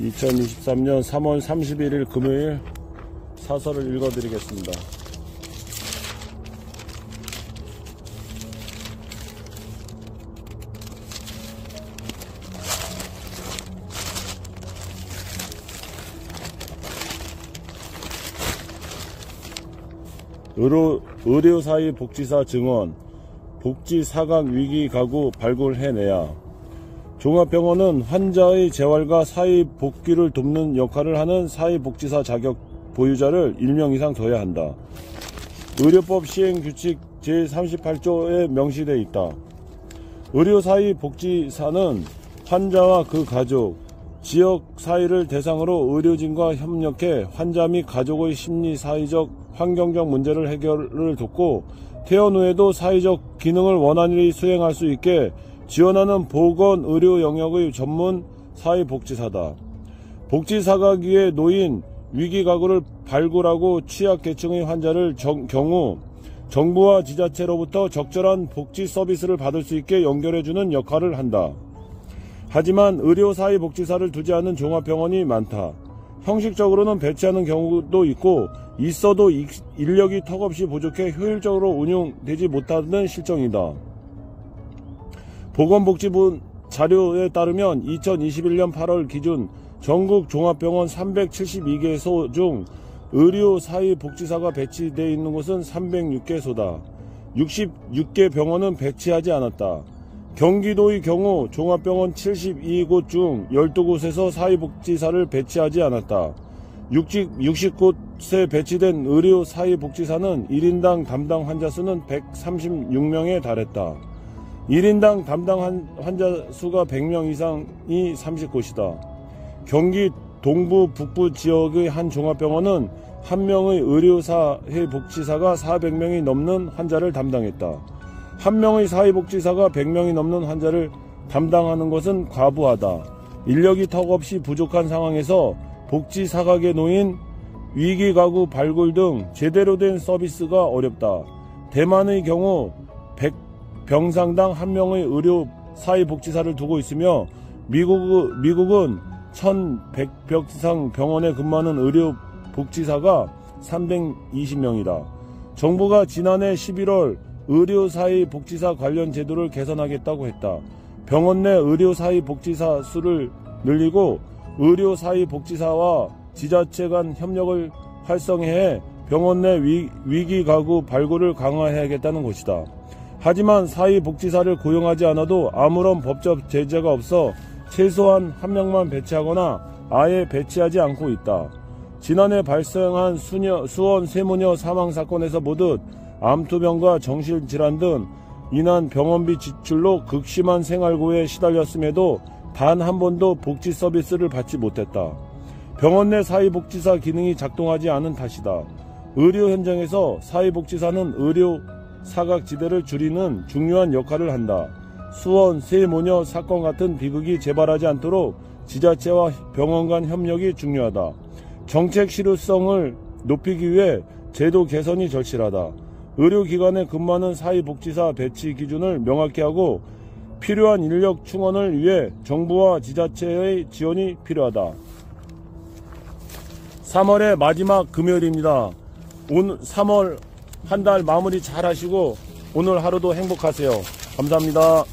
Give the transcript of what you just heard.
2023년 3월 31일 금요일 사설을 읽어드리겠습니다. 의료사회복지사 증언, 복지 사각 위기 가구 발굴해내야. 종합병원은 환자의 재활과 사회복귀를 돕는 역할을 하는 사회복지사 자격 보유자를 1명 이상 둬야 한다. 의료법 시행규칙 제38조에 명시되어 있다. 의료사회복지사는 환자와 그 가족, 지역사회를 대상으로 의료진과 협력해 환자 및 가족의 심리, 사회적, 환경적 문제를 해결을 돕고 퇴원 후에도 사회적 기능을 원활히 수행할 수 있게 지원하는 보건 의료 영역의 전문 사회복지사다. 복지사각위에 놓인 위기가구를 발굴하고 취약계층의 환자를 경우 정부와 지자체로부터 적절한 복지 서비스를 받을 수 있게 연결해주는 역할을 한다. 하지만 의료사회복지사를 두지 않은 종합병원이 많다. 형식적으로는 배치하는 경우도 있고 있어도 인력이 턱없이 부족해 효율적으로 운영되지 못하는 실정이다. 보건복지부 자료에 따르면 2021년 8월 기준 전국 종합병원 372개소 중 의료사회복지사가 배치되어 있는 곳은 306개소다. 66개 병원은 배치하지 않았다. 경기도의 경우 종합병원 72곳 중 12곳에서 사회복지사를 배치하지 않았다. 60곳에 배치된 의료사회복지사는 1인당 담당 환자 수는 136명에 달했다. 1인당 담당 환자 수가 100명 이상이 30곳이다. 경기 동부 북부 지역의 한 종합병원은 한 명의 의료사회복지사가 400명이 넘는 환자를 담당했다. 한 명의 사회복지사가 100명이 넘는 환자를 담당하는 것은 과부하다. 인력이 턱없이 부족한 상황에서 복지사각에 놓인 위기가구 발굴 등 제대로 된 서비스가 어렵다. 대만의 경우 100병상당 한 명의 의료사회복지사를 두고 있으며 미국은 1100병상 병원에 근무하는 의료복지사가 320명이다. 정부가 지난해 11월 의료사회복지사 관련 제도를 개선하겠다고 했다. 병원 내 의료사회복지사 수를 늘리고 의료사회복지사와 지자체 간 협력을 활성화해 병원 내 위기가구 발굴을 강화해야겠다는 것이다. 하지만 사회복지사를 고용하지 않아도 아무런 법적 제재가 없어 최소한 한 명만 배치하거나 아예 배치하지 않고 있다. 지난해 발생한 수원 세모녀 사망사건에서 보듯 암투병과 정신질환 등 인한 병원비 지출로 극심한 생활고에 시달렸음에도 단 한 번도 복지 서비스를 받지 못했다. 병원 내 사회복지사 기능이 작동하지 않은 탓이다. 의료 현장에서 사회복지사는 의료 사각지대를 줄이는 중요한 역할을 한다. 수원 세모녀 사건 같은 비극이 재발하지 않도록 지자체와 병원 간 협력이 중요하다. 정책 실효성을 높이기 위해 제도 개선이 절실하다. 의료기관에 근무하는 사회복지사 배치 기준을 명확히 하고 필요한 인력 충원을 위해 정부와 지자체의 지원이 필요하다. 3월의 마지막 금요일입니다. 오늘 3월 한 달 마무리 잘 하시고 오늘 하루도 행복하세요. 감사합니다.